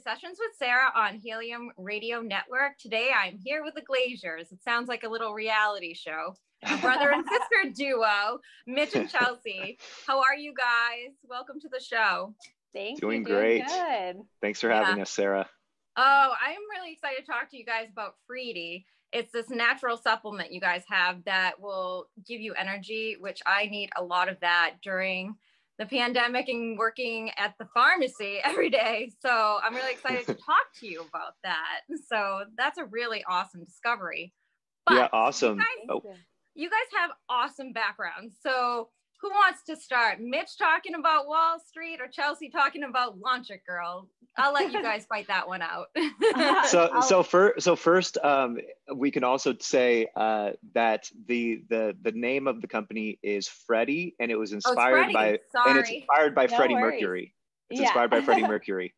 Sessions with Sarah on Helium Radio Network. Today I'm here with the Glazers. It sounds like a little reality show. A brother and sister duo, Mitch and Chelsea. How are you guys? Welcome to the show. Doing great. Good. Thanks for having us, Sarah. Oh, I'm really excited to talk to you guys about Fredi. It's this natural supplement you guys have that will give you energy, which I need a lot of that during the pandemic and working at the pharmacy every day. So I'm really excited to talk to you about that. So that's a really awesome discovery. But yeah, awesome. You guys have awesome backgrounds. So who wants to start? Mitch talking about Wall Street or Chelsea talking about Launch It Girl? I'll let you guys fight that one out. So first, we can also say that the name of the company is Fredi, and it was inspired by Freddie Mercury. It's inspired by Freddie Mercury,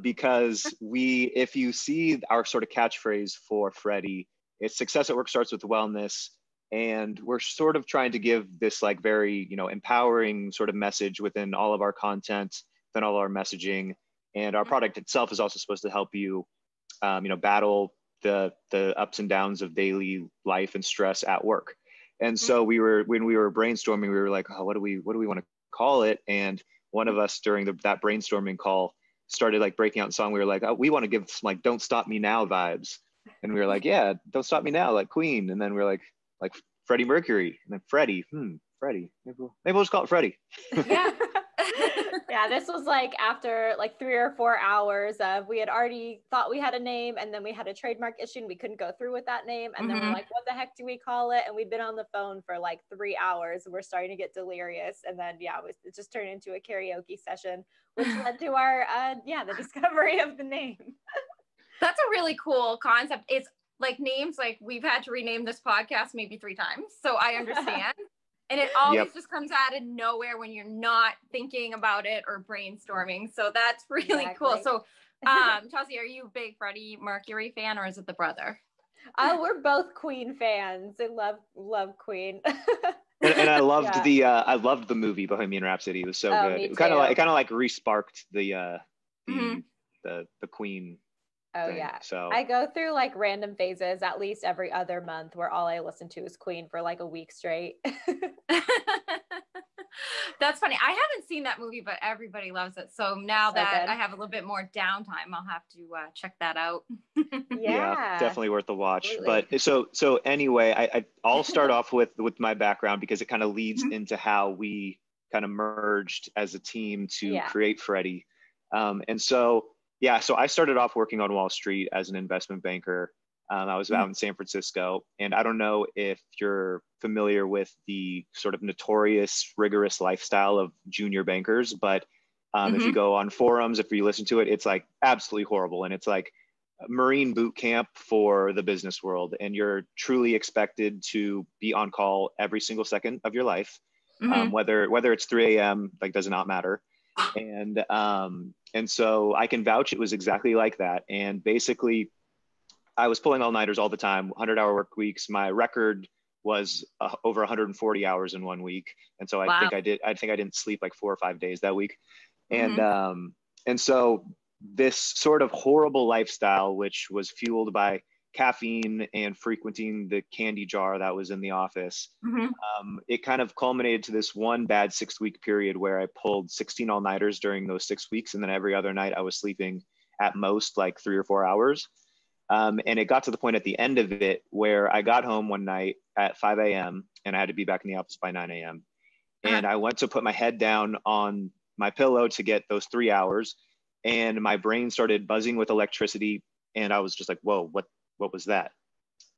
because if you see our sort of catchphrase for Fredi, it's success at work starts with wellness. And we're sort of trying to give this like very, empowering sort of message within all of our content, within all our messaging. And our product itself is also supposed to help you, battle the ups and downs of daily life and stress at work. And so when we were brainstorming, we were like, oh, what do we want to call it? And one of us during that brainstorming call started like breaking out in song. We were like, oh, we want to give some like "Don't Stop Me Now" vibes. And we were like, yeah, "Don't Stop Me Now" like Queen. And then we were like Freddie Mercury, and then Fredi. Fredi. Maybe we'll just call it Fredi. Yeah. Yeah, this was like after like 3 or 4 hours of, we had already thought we had a name, and then we had a trademark issue and we couldn't go through with that name. And then we're like, what the heck do we call it? And we'd been on the phone for like 3 hours. We're starting to get delirious. And then, it just turned into a karaoke session, which led to our, the discovery of the name. That's a really cool concept. It's like names, like we've had to rename this podcast maybe 3 times. So I understand. And it always just comes out of nowhere when you're not thinking about it or brainstorming. So that's really cool. So Chelsea, are you a big Freddie Mercury fan, or is it the brother? We're both Queen fans. I love Queen. and I loved I loved the movie Bohemian Rhapsody. It was so good. It kind of like re-sparked the Queen. Oh thing. Yeah. So I go through like random phases at least every other month where all I listen to is Queen for like a week straight. That's funny. I haven't seen that movie, but everybody loves it. So now that I have a little bit more downtime, I'll have to check that out. Yeah, definitely worth the watch. Absolutely. But so anyway, I'll start off with my background, because it kind of leads into how we kind of merged as a team to create Fredi. So I started off working on Wall Street as an investment banker. I was out in San Francisco, and I don't know if you're familiar with the sort of notorious, rigorous lifestyle of junior bankers, but if you go on forums, if you listen to it, it's like absolutely horrible. And it's like Marine boot camp for the business world. And you're truly expected to be on call every single second of your life, whether it's 3 a.m., like does not matter. And so I can vouch it was exactly like that. And basically, I was pulling all-nighters all the time, 100-hour work weeks. My record was over 140 hours in 1 week. And so I think I didn't sleep like 4 or 5 days that week. And so this sort of horrible lifestyle, which was fueled by caffeine and frequenting the candy jar that was in the office, it kind of culminated to this one bad 6-week period where I pulled 16 all-nighters during those 6 weeks, and then every other night I was sleeping at most like 3 or 4 hours. And it got to the point at the end of it where I got home one night at 5 a.m. and I had to be back in the office by 9 a.m. And I went to put my head down on my pillow to get those 3 hours, and my brain started buzzing with electricity, and I was just like, whoa, what was that?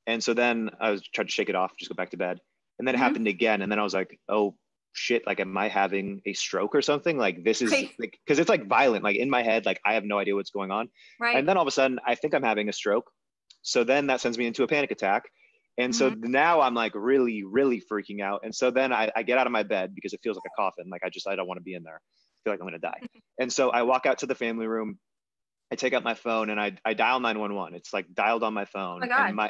And so then I was trying to shake it off, just go back to bed. And then it happened again. And then I was like, oh shit, like, am I having a stroke or something? Like, this is like, cause it's like violent, like in my head, like I have no idea what's going on. Right. And then all of a sudden I think I'm having a stroke. So then that sends me into a panic attack. And so now I'm like really, really freaking out. And so then I get out of my bed because it feels like a coffin. Like I don't want to be in there. I feel like I'm going to die. And so I walk out to the family room. I take out my phone and I dial 911. It's like dialed on my phone,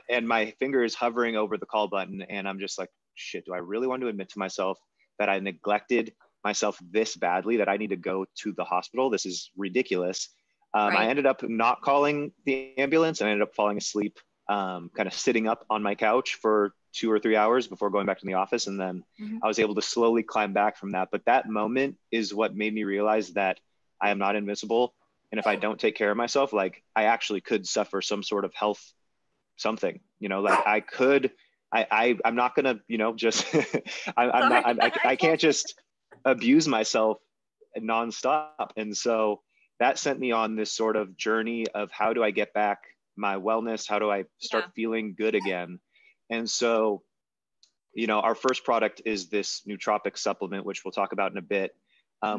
and my finger is hovering over the call button. And I'm just like, shit, do I really want to admit to myself that I neglected myself this badly that I need to go to the hospital? This is ridiculous. I ended up not calling the ambulance, and I ended up falling asleep, kind of sitting up on my couch for 2 or 3 hours before going back to the office. And then I was able to slowly climb back from that. But that moment is what made me realize that I am not invincible. And if I don't take care of myself, like I actually could suffer some sort of health, something, you know, like I could, I'm not going to, you know, just, I can't just abuse myself nonstop. And so that sent me on this sort of journey of how do I get back my wellness? How do I start feeling good again? And so, you know, our first product is this nootropic supplement, which we'll talk about in a bit,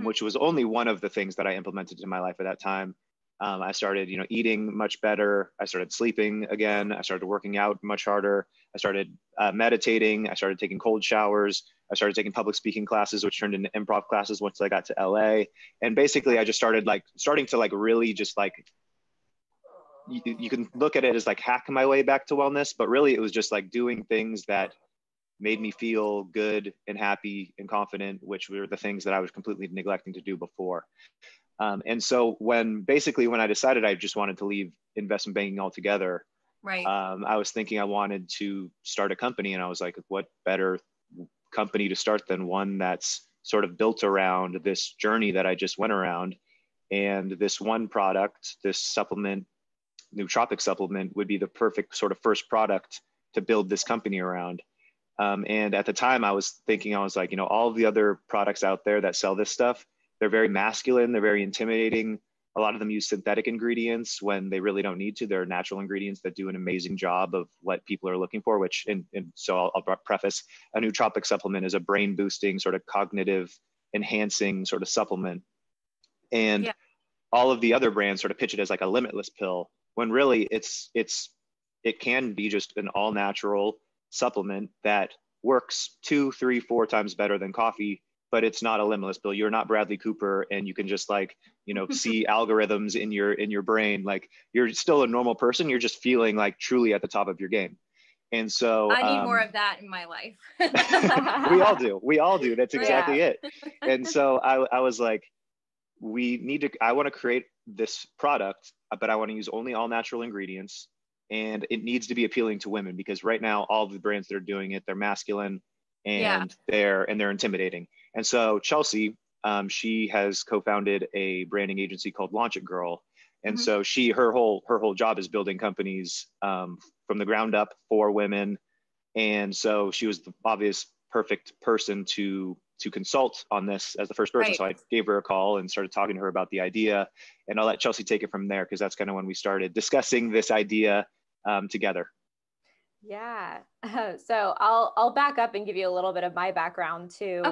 which was only one of the things that I implemented in my life at that time. I started, you know, eating much better. I started sleeping again. I started working out much harder. I started meditating. I started taking cold showers. I started taking public speaking classes, which turned into improv classes once I got to LA. And basically I just started starting to really just you can look at it as like hack my way back to wellness, but really it was just like doing things that made me feel good and happy and confident, which were the things that I was completely neglecting to do before. And so when I decided I just wanted to leave investment banking altogether, I was thinking I wanted to start a company, and I was like, what better company to start than one that's sort of built around this journey that I just went around. And this one product, this supplement, nootropic supplement, would be the perfect sort of first product to build this company around. And at the time I was thinking, I was like, you know, all of the other products out there that sell this stuff, they're very masculine, they're very intimidating. A lot of them use synthetic ingredients when they really don't need to. They're natural ingredients that do an amazing job of what people are looking for, which, and so I'll preface, a nootropic supplement is a brain boosting, sort of cognitive enhancing sort of supplement. And all of the other brands sort of pitch it as like a limitless pill, when really it can be just an all natural supplement that works 2, 3, 4 times better than coffee, but it's not a limitless pill. You're not Bradley Cooper, and you can just like, you know, see algorithms in your brain. Like you're still a normal person. You're just feeling like truly at the top of your game. And so I need more of that in my life. we all do. That's exactly it. And so I was like, I want to create this product, but I want to use only all natural ingredients, and it needs to be appealing to women, because right now all of the brands that are doing it, they're masculine and they're intimidating. And so Chelsea, she has co-founded a branding agency called Launch It Girl. And so her whole job is building companies from the ground up for women. And so she was the obvious perfect person to consult on this as the first person. So I gave her a call and started talking to her about the idea, and I'll let Chelsea take it from there, because that's kind of when we started discussing this idea together. Yeah. So I'll back up and give you a little bit of my background too,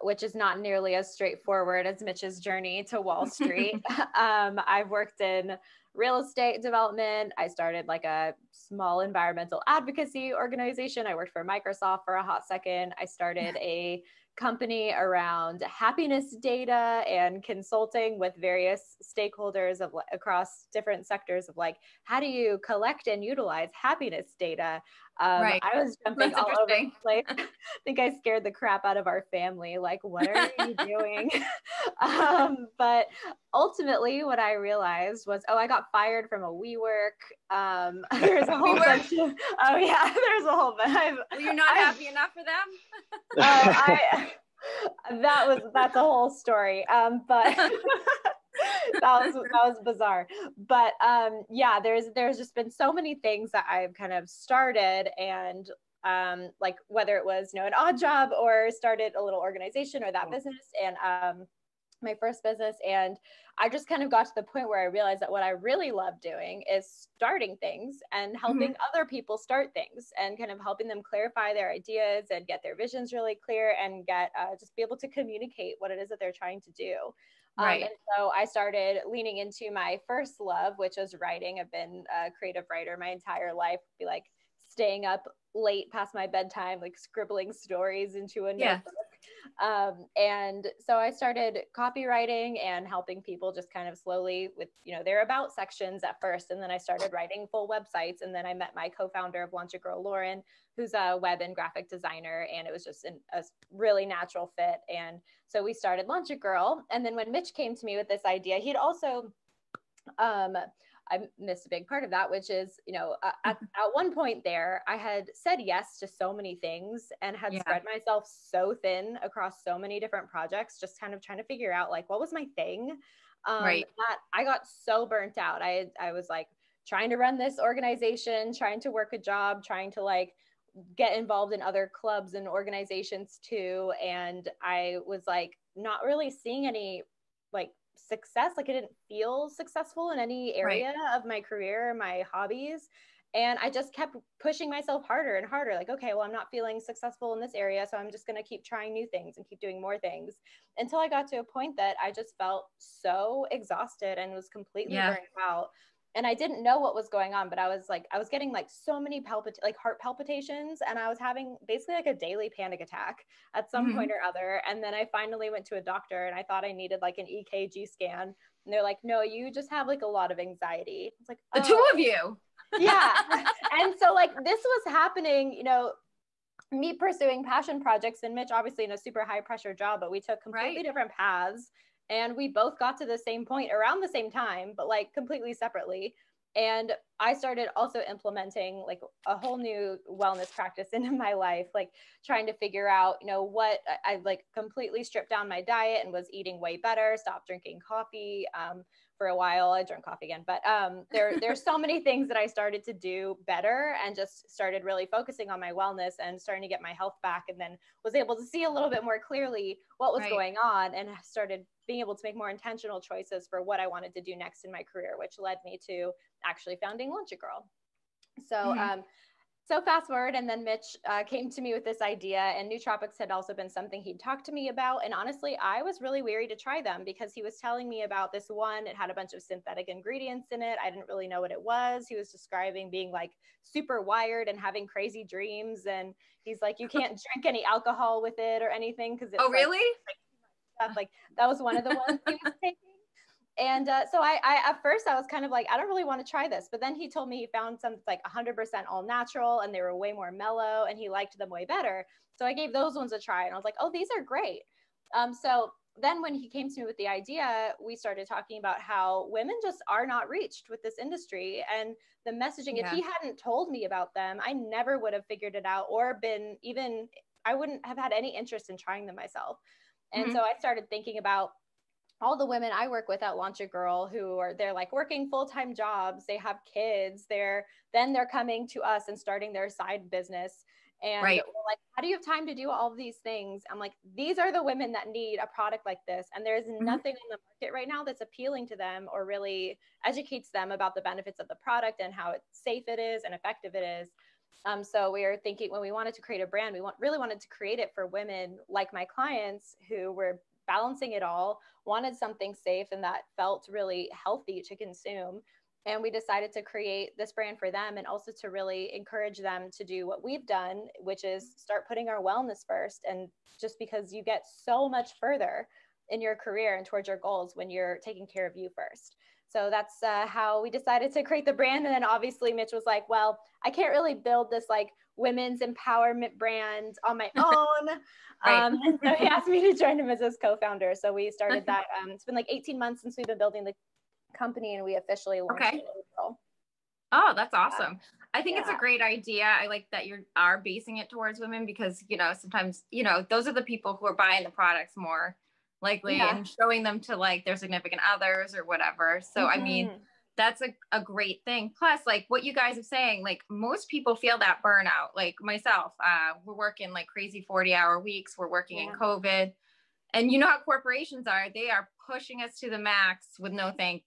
which is not nearly as straightforward as Mitch's journey to Wall Street. I've worked in real estate development. I started like a small environmental advocacy organization. I worked for Microsoft for a hot second. I started a company around happiness data and consulting with various stakeholders across different sectors of like, how do you collect and utilize happiness data? I was jumping all over the place. I think I scared the crap out of our family. Like, what are you doing? But ultimately what I realized was, I got fired from a WeWork. There's a whole bunch of, there's a whole bunch. Were you not happy enough for them? That's a whole story. But that was bizarre. But there's just been so many things that I've kind of started, and like whether it was, you know, an odd job or started a little organization or that business, and my first business. And I just kind of got to the point where I realized that what I really love doing is starting things and helping other people start things, and kind of helping them clarify their ideas and get their visions really clear, and get just be able to communicate what it is that they're trying to do. And so I started leaning into my first love, which was writing. I've been a creative writer my entire life, be like staying up late past my bedtime, like scribbling stories into a notebook. And so I started copywriting and helping people just kind of slowly with, their about sections at first. And then I started writing full websites. And then I met my co-founder of Launch a Girl, Lauren, who's a web and graphic designer. And it was just a really natural fit. And so we started Launch a Girl. And then when Mitch came to me with this idea, he'd also, I missed a big part of that, which is, at one point there, I had said yes to so many things and had spread myself so thin across so many different projects, just kind of trying to figure out like, what was my thing? That I got so burnt out. I was like trying to run this organization, trying to work a job, trying to like get involved in other clubs and organizations too. And I was like, not really seeing any like success. Like I didn't feel successful in any area of my career, my hobbies. And I just kept pushing myself harder and harder. Like, okay, well, I'm not feeling successful in this area. So I'm just going to keep trying new things and keep doing more things until I got to a point that I just felt so exhausted and was completely burnt out. And I didn't know what was going on, but I was getting like so many heart palpitations, and I was having basically like a daily panic attack at some point or other. And then I finally went to a doctor and I thought I needed like an EKG scan. And they're like, no, you just have like a lot of anxiety. It's like, the two of you. Yeah. And so like this was happening, me pursuing passion projects and Mitch obviously in a super high pressure job, but we took completely different paths. And we both got to the same point around the same time, but like completely separately. And I started also implementing like a whole new wellness practice into my life, like trying to figure out, what I like completely stripped down my diet and was eating way better, stopped drinking coffee. For a while, I drank coffee again, but there's so many things that I started to do better and just started really focusing on my wellness and starting to get my health back, and then was able to see a little bit more clearly what was going on and started being able to make more intentional choices for what I wanted to do next in my career, which led me to actually founding Launch a Girl. So So fast forward, and then Mitch came to me with this idea, and nootropics had also been something he'd talked to me about. And honestly, I was really weary to try them because he was telling me about this one. It had a bunch of synthetic ingredients in it. I didn't really know what it was. He was describing being like super wired and having crazy dreams. And he's like, you can't drink any alcohol with it or anything because it's really? Stuff. Like that was one of the ones he was taking. And so I at first I was kind of like, I don't really want to try this. But then he told me he found some like 100% all natural and they were way more mellow and he liked them way better. So I gave those ones a try and I was like, oh, these are great. So then when he came to me with the idea, we started talking about how women just are not reached with this industry and the messaging. If he hadn't told me about them, I never would have figured it out or I wouldn't have had any interest in trying them myself. And so I started thinking about all the women I work with at Launch a Girl they're like working full-time jobs, they have kids, they're coming to us and starting their side business. And we're like, how do you have time to do all of these things? I'm like, these are the women that need a product like this. And there's nothing on the market right now that's appealing to them or really educates them about the benefits of the product and how safe it is and effective it is. So we were thinking when we wanted to create a brand, really wanted to create it for women like my clients who were balancing it all, wanted something safe and that felt really healthy to consume. And we decided to create this brand for them and also to really encourage them to do what we've done, which is start putting our wellness first. And just because you get so much further in your career and towards your goals when you're taking care of you first. So that's how we decided to create the brand. And then obviously Mitch was like, well, I can't really build this like women's empowerment brand on my own. And so he asked me to join him as his co-founder. So we started that. It's been like 18 months since we've been building the company and we officially launched it in April. Oh, that's awesome. I think it's a great idea. I like that you are basing it towards women because, sometimes, those are the people who are buying the products more likely and showing them to like their significant others or whatever. So, I mean, that's a great thing. Plus, like what you guys are saying, like most people feel that burnout, like myself, we're working like crazy 40-hour weeks. We're working in COVID and you know how corporations are, they are pushing us to the max with no thank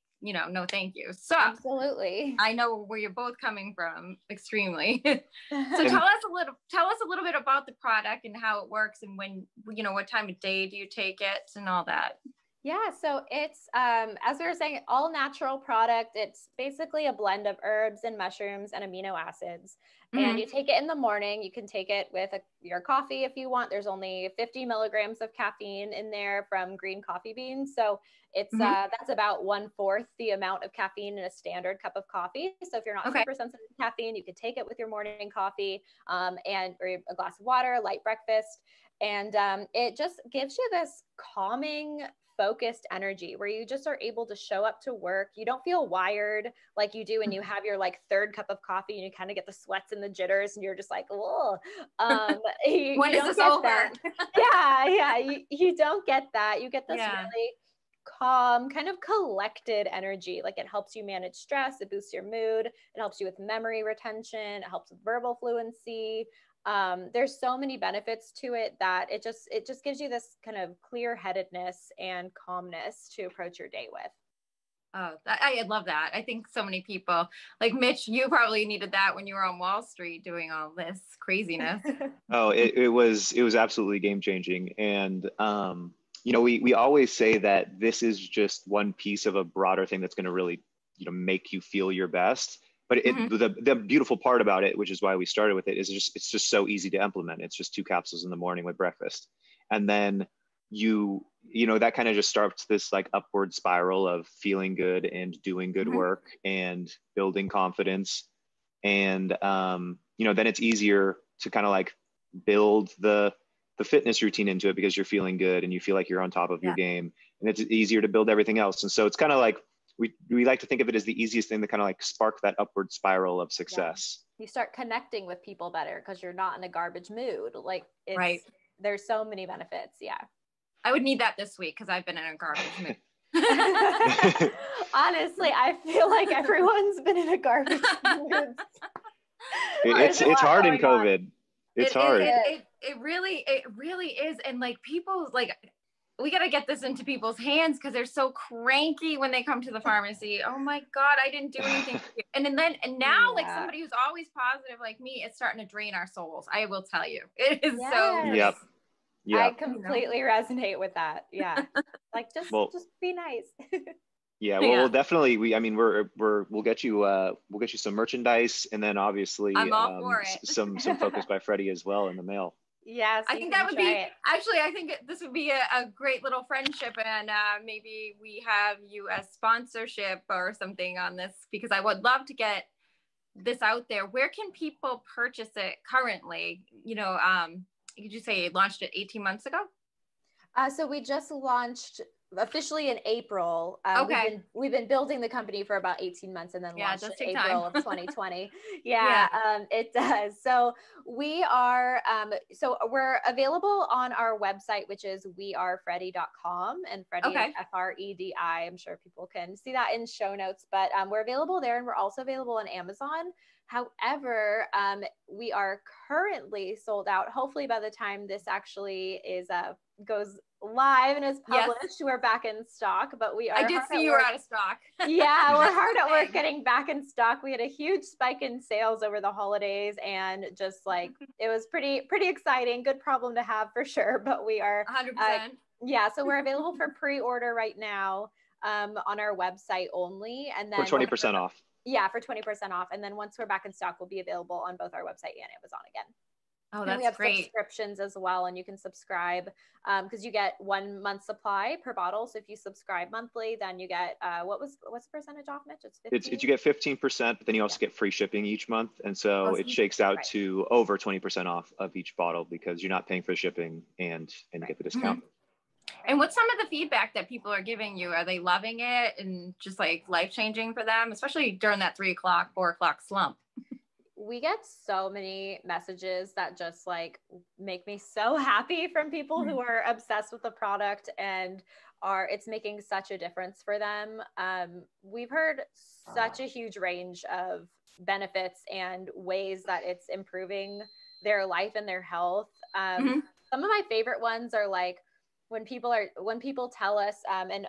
you. So absolutely. I know where you're both coming from extremely. So tell us a little bit about the product and how it works and when, what time of day do you take it and all that? Yeah, so it's, as we were saying, all natural product. It's basically a blend of herbs and mushrooms and amino acids. And you take it in the morning. You can take it with your coffee if you want. There's only 50 milligrams of caffeine in there from green coffee beans. So it's that's about 1/4 the amount of caffeine in a standard cup of coffee. So if you're not super sensitive to caffeine, you could take it with your morning coffee or a glass of water, light breakfast. And it just gives you this calming, focused energy where you just are able to show up to work. You don't feel wired like you do when you have your like third cup of coffee and you kind of get the sweats and the jitters and you're just like, oh, when is this over? You don't get that. You get this really calm, kind of collected energy. Like it helps you manage stress, it boosts your mood, it helps you with memory retention, it helps with verbal fluency. There's so many benefits to it that it just gives you this kind of clear-headedness and calmness to approach your day with. Oh, I love that. I think so many people, like Mitch, you probably needed that when you were on Wall Street doing all this craziness. Oh, it was absolutely game changing. And we always say that this is just one piece of a broader thing that's going to really, make you feel your best. But the beautiful part about it, which is why we started with it, is it's just so easy to implement. It's just 2 capsules in the morning with breakfast. And then that kind of just starts this like upward spiral of feeling good and doing good work and building confidence. And, then it's easier to kind of like build the fitness routine into it because you're feeling good and you feel like you're on top of your game, and it's easier to build everything else. And so it's kind of like, we like to think of it as the easiest thing to kind of like spark that upward spiral of success. You start connecting with people better because you're not in a garbage mood. Like there's so many benefits. Yeah. I would need that this week because I've been in a garbage mood. Honestly, I feel like everyone's been in a garbage mood. It's hard in COVID. It's hard. It really is. And like people, like, we got to get this into people's hands because they're so cranky when they come to the pharmacy. Oh my God, I didn't do anything. And now like somebody who's always positive like me, it's starting to drain our souls. I will tell you. It is so. Yep. I completely resonate with that. Yeah. Like just be nice. Well, definitely. We'll get you some merchandise, and then obviously I'm all for it. some focus by Fredi as well in the mail. Yes, I think that would be actually. I think this would be a great little friendship, and maybe we have you as sponsorship or something on this because I would love to get this out there. Where can people purchase it currently? Did you say it launched it 18 months ago? So we just launched officially in April. We've been building the company for about 18 months and then launched in April of 2020. It does. So we are, we're available on our website, which is wearefredi.com, and Fredi is Fredi. I'm sure people can see that in show notes, but we're available there, and we're also available on Amazon. However, we are currently sold out. Hopefully by the time this actually goes live and is published, we're back in stock, but we are. I did see you were out of stock. Yeah, we're hard at work getting back in stock. We had a huge spike in sales over the holidays, and just like, it was pretty exciting. Good problem to have for sure, but we are 100%. So we're available for pre-order right now on our website only. And then for 20% off. Yeah, for 20% off. And then once we're back in stock, we'll be available on both our website and Amazon again. Oh, that's and we have great. Subscriptions as well, and you can subscribe because you get 1 month supply per bottle. So if you subscribe monthly, then you get what's the percentage off, Mitch? It's 15%. You get 15%, but then you also get free shipping each month, and so it shakes out to over 20% off of each bottle because you're not paying for shipping and get the discount. Mm-hmm. And what's some of the feedback that people are giving you? Are they loving it and just like life-changing for them, especially during that 3 o'clock, 4 o'clock slump? We get so many messages that just like make me so happy from people who are obsessed with the product and it's making such a difference for them. We've heard such a huge range of benefits and ways that it's improving their life and their health. Some of my favorite ones are like when people tell us, and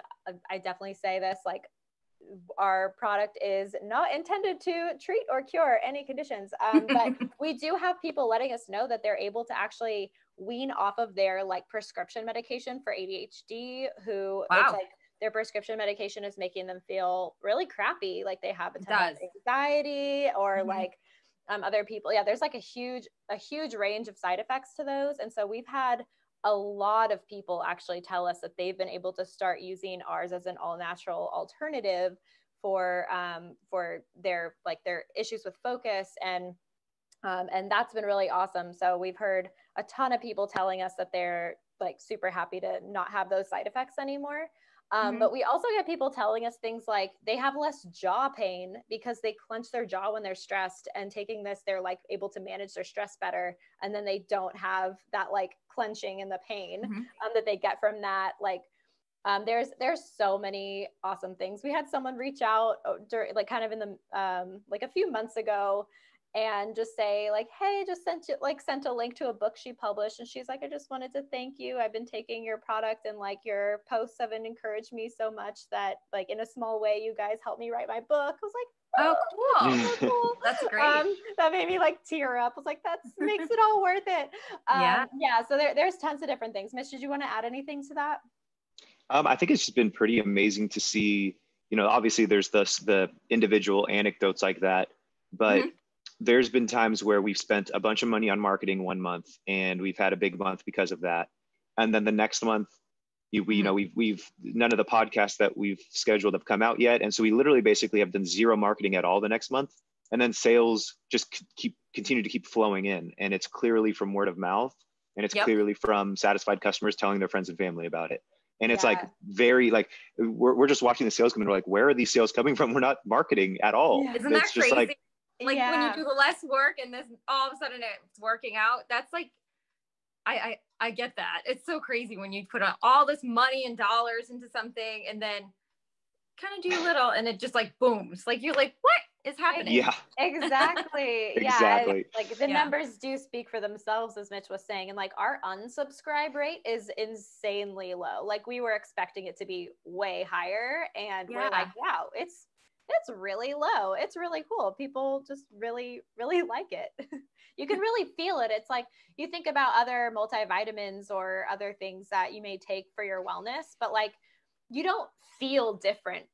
I definitely say this, like, our product is not intended to treat or cure any conditions. But we do have people letting us know that they're able to actually wean off of their like prescription medication for ADHD, it's like their prescription medication is making them feel really crappy. Like they have a ton of anxiety or like other people. Yeah, there's like a huge range of side effects to those. And so we've had a lot of people actually tell us that they've been able to start using ours as an all natural alternative for their issues with focus, and that's been really awesome. So we've heard a ton of people telling us that they're like super happy to not have those side effects anymore. But we also get people telling us things like they have less jaw pain because they clench their jaw when they're stressed, and taking this, they're like able to manage their stress better. And then they don't have that like clenching and the pain that they get from that. Like, there's so many awesome things. We had someone reach out during, like, kind of in the, like a few months ago, and just say like, hey, just sent a link to a book she published. And she's like, I just wanted to thank you. I've been taking your product, and like your posts have encouraged me so much that like in a small way, you guys helped me write my book. I was like, oh, cool. so cool. That's great. That made me like tear up. I was like, that makes it all worth it. Yeah. So there's tons of different things. Mitch, did you want to add anything to that? I think it's just been pretty amazing to see, obviously there's the individual anecdotes like that, but there's been times where we've spent a bunch of money on marketing one month and we've had a big month because of that. And then the next month, we've none of the podcasts that we've scheduled have come out yet. And so we literally basically have done zero marketing at all the next month. And then sales just continue to keep flowing in. And it's clearly from word of mouth. And it's clearly from satisfied customers telling their friends and family about it. And it's like very like, we're just watching the sales come in. We're like, where are these sales coming from? We're not marketing at all. Yeah. Isn't that crazy? Just like when you do the less work and this all of a sudden it's working out. That's like, I get that. It's so crazy when you put all this money and dollars into something and then kind of do a little and it just like booms. Like you're like, what is happening? Yeah, exactly. Exactly. Like the numbers do speak for themselves, as Mitch was saying. And like our unsubscribe rate is insanely low. Like we were expecting it to be way higher, and we're like, wow, it's really low. It's really cool. People just really, really like it. You can really feel it. It's like you think about other multivitamins or other things that you may take for your wellness, but like you don't feel different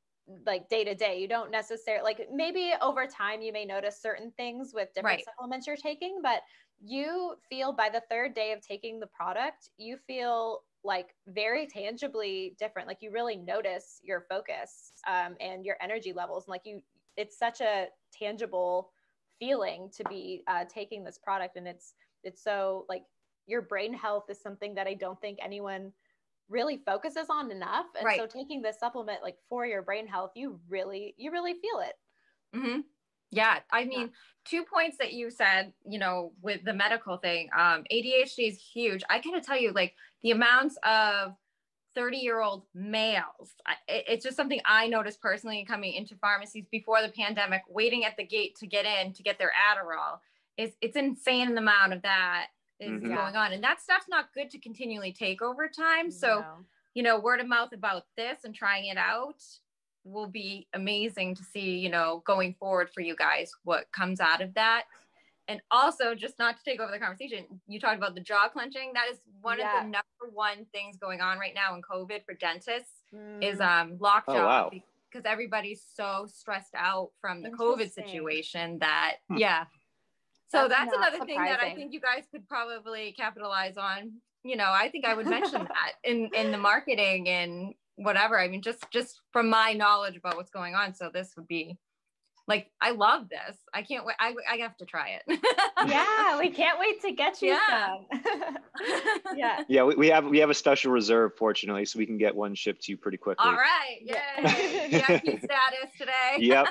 like day to day. You don't necessarily, like maybe over time you may notice certain things with different supplements you're taking, but you feel by the third day of taking the product, you feel like very tangibly different. Like you really notice your focus and your energy levels. And like it's such a tangible feeling to be taking this product. And it's so like your brain health is something that I don't think anyone really focuses on enough. And so taking this supplement like for your brain health, you really feel it. Yeah. I mean, 2 points that you said, with the medical thing, ADHD is huge. I gotta tell you, like the amounts of 30-year-old males, it's just something I noticed personally coming into pharmacies before the pandemic, waiting at the gate to get in to get their Adderall. It's insane the amount of that is going on. And that stuff's not good to continually take over time. So, word of mouth about this and trying it out will be amazing to see, going forward for you guys, what comes out of that. And also, just not to take over the conversation, you talked about the jaw clenching. That is one of the number one things going on right now in COVID for dentists is lockjaw, because everybody's so stressed out from the COVID situation that, So that's another thing that I think you guys could probably capitalize on. I think I would mention that in the marketing and whatever. I mean, just from my knowledge about what's going on. So this would be like, I love this. I can't wait. I have to try it. Yeah, we can't wait to get you some. Yeah, we have a special reserve, fortunately, so we can get one shipped to you pretty quickly. All right. Yay. VIP status today. Yep.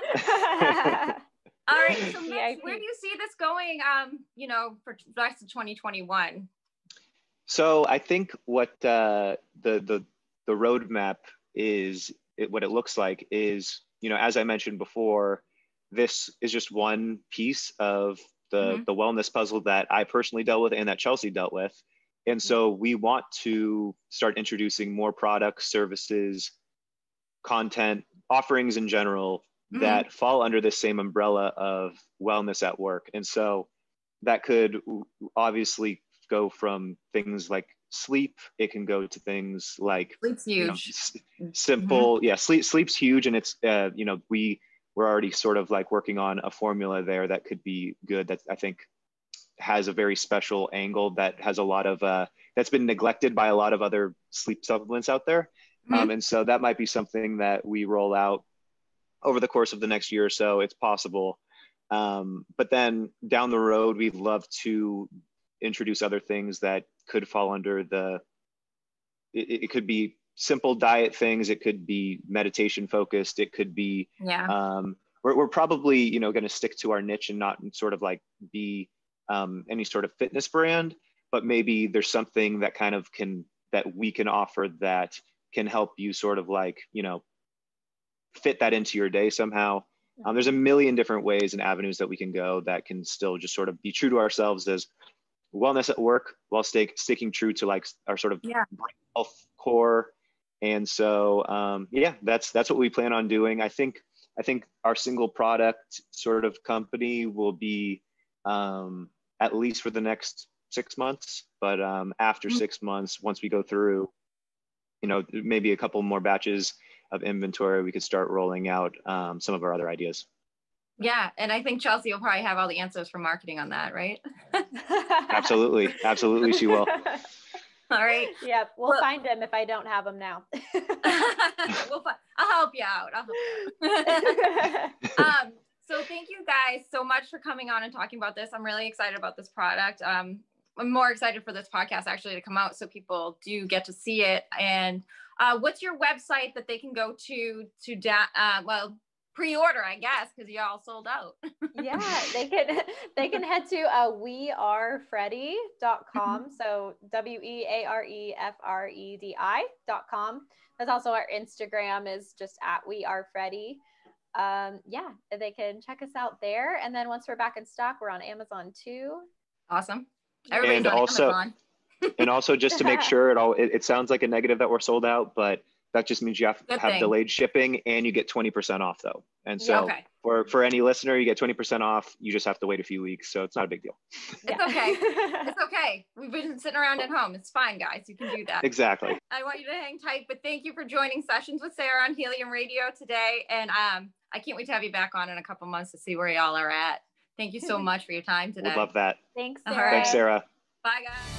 All right. So Mitch, where do you see this going, for the rest of 2021? So I think what the roadmap is, what it looks like is, as I mentioned before, this is just one piece of the wellness puzzle that I personally dealt with and that Chelsea dealt with. And so we want to start introducing more products, services, content, offerings in general that fall under the same umbrella of wellness at work. And so that could obviously go from things like sleep. It can go to things like sleep's huge. Simple. Yeah. Sleep's huge. And it's, we're already sort of like working on a formula there that could be good, that I think has a very special angle that has a lot of, that's been neglected by a lot of other sleep supplements out there. Mm-hmm. And so that might be something that we roll out over the course of the next year or so. It's possible. But then down the road, we'd love to introduce other things that could fall under it could be simple diet things. It could be meditation focused. It could be, we're probably, you know, going to stick to our niche and not sort of like be any sort of fitness brand, but maybe there's something that kind of that we can offer that can help you sort of like, you know, fit that into your day somehow. There's a million different ways and avenues that we can go that can still just sort of be true to ourselves as wellness at work, while sticking true to like our sort of brain health core. And so, that's what we plan on doing. I think our single product sort of company will be at least for the next 6 months, but after 6 months, once we go through, you know, maybe a couple more batches of inventory, we could start rolling out some of our other ideas. Yeah. And I think Chelsea will probably have all the answers for marketing on that, right? Absolutely. Absolutely. She will. All right. Yeah. We'll find him if I don't have him now. I'll help you out. So thank you guys so much for coming on and talking about this. I'm really excited about this product. I'm more excited for this podcast actually to come out so people do get to see it. And what's your website that they can go to pre-order, I guess, because you all sold out. Yeah, they can head to wearefredi.com. So wearefredi.com. That's also our Instagram is just at wearefredi. They can check us out there. And then once we're back in stock, we're on Amazon too. Awesome. Everybody's on Amazon. And also just to make sure it sounds like a negative that we're sold out, but that just means you have to have delayed shipping, and you get 20% off though. And so for any listener, you get 20% off. You just have to wait a few weeks. So it's not a big deal. It's okay. It's okay. We've been sitting around at home. It's fine, guys. You can do that. Exactly. I want you to hang tight, but thank you for joining Sessions with Sarah on Helium Radio today. And I can't wait to have you back on in a couple months to see where y'all are at. Thank you so much for your time today. We'd love that. Thanks, Sarah. All right. Thanks, Sarah. Bye, guys.